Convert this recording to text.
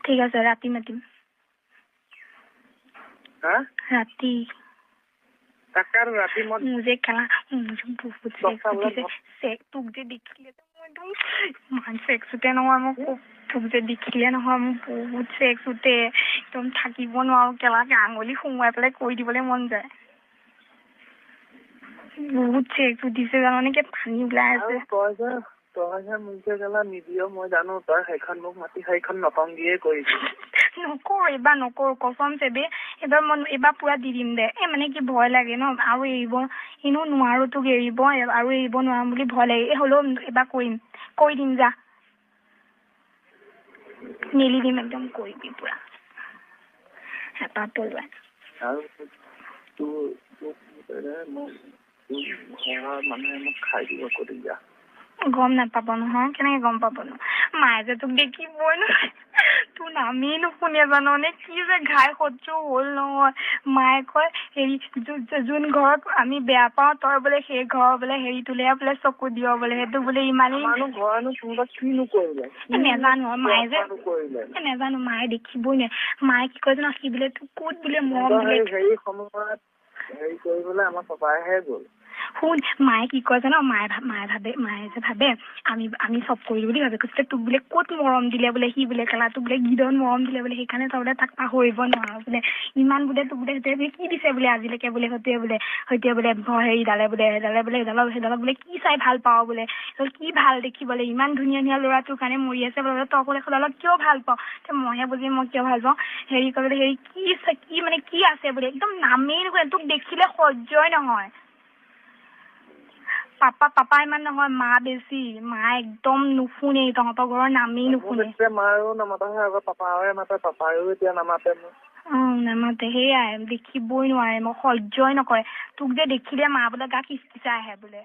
ঠিক আছে ৰাতি মাতিম ৰাতি তাকে ৰাতি মই মুझे খেলা বহুত তোক যে দেখিলে মই একদম ইমান চেক্স উঠে নহয় মোক তোক যে দেখিলে নহয় মোক বহুত চেক্স উঠে একদম থাকিব নোৱাৰো কেলাকে আঙুলি সোমোৱাই পেলাই কৈ দিবলৈ মন যায় বহুত চেক্স উঠিছে জাননে কি পানী ওলাই আছে তই যে মোক যে গেলা নিদিয় মই জানো তই সেইখন মোক মাতি সেইখন নটংগিয়ে কৰিবি নকৰো এইবাৰ নকৰো কচম চেবে এইবাৰ পুৰা দি দিম দে মানে কি ভয় লাগে ন আৰু এৰিব এনেও নোৱাৰো তোক এৰিব আৰু এৰিব নোৱাৰো বুলি ভয় লাগে হ'লেও এইবাৰ কৰিম কৈ দিম যা মেলি দিম একদম কৰিবি পুৰা হেঁপাহ পলোৱাই আৰু মানুহে মোক খাই দিব কৰি যা গম নাপাব নহয় কেনেকে গম পাব ন মায়ে যে তোক দেখিবই নহয় তোৰ নামেই নুশুনে জাননে কি যে ঘাই সহ্য হ'ল নহয় মায়ে কয় হেৰি যোন ঘৰত আমি বেয়া পাওঁ তই বোলে সেই ঘৰৰ বোলে হেৰি তোলে বোলে চকু দিয় বোলে সেইটো বোলে ইমানেই নেজানো মায়ে যে নেজানো মায়ে দেখিবই নে মায়ে কি কয় জানো সি বোলে তোক ক'ত বোলে মৰম দিলে হেৰি সময়ত হেৰি কৰিবলৈ আমাৰ পাপাইহে গ'ল শুন মায়ে কি কয় জানো মায়ে যে ভাবে আমি চব কৰিলো বুলি ভাবে কৈছে তোক বোলে ক'ত মৰম দিলে বোলে সি বোলে কেলা তোক বোলে গিদন মৰম দিলে বোলে সেইকাৰণে তই বোলে তাক পাহৰিব নোৱাৰ বোলে ইমান বোলে তোক বোলে সেইটোৱে কি দিছে বোলে আজিলৈকে বোলে সৈতে বোলে হেৰিডালে সেইডালক বোলে কি চাই ভাল পাওঁ বোলে তই কি ভাল দেখিবলৈ ইমান ধুনীয়া ধুনীয়া ল'ৰা তোৰ কাৰণে মৰি আছে বোলে তই বোলে সেইডালক কিয় ভাল পাওঁ মইহে বুজি মই কিয় ভাল পাওঁ হেৰি কৰিবলৈ হেৰি কি মানে কি আছে বোলে একদম নামেই নকয় তোক দেখিলে সহ্যই নহয় পাপা ইমান নহয় মা বেছি মা একদম নুশুনে তহঁতৰ ঘৰৰ নামেই নুশুনে মাৰো নামাতে আগত পাপাৰে মাতে পাপায়ো এতিয়া নামাতে মোক নামাতে সেয়াই দেখিবই নোৱাৰে মোক সহ্যই নকৰে তোক যে দেখিলে মা বোলে গা কিচকিচাই আহে বোলে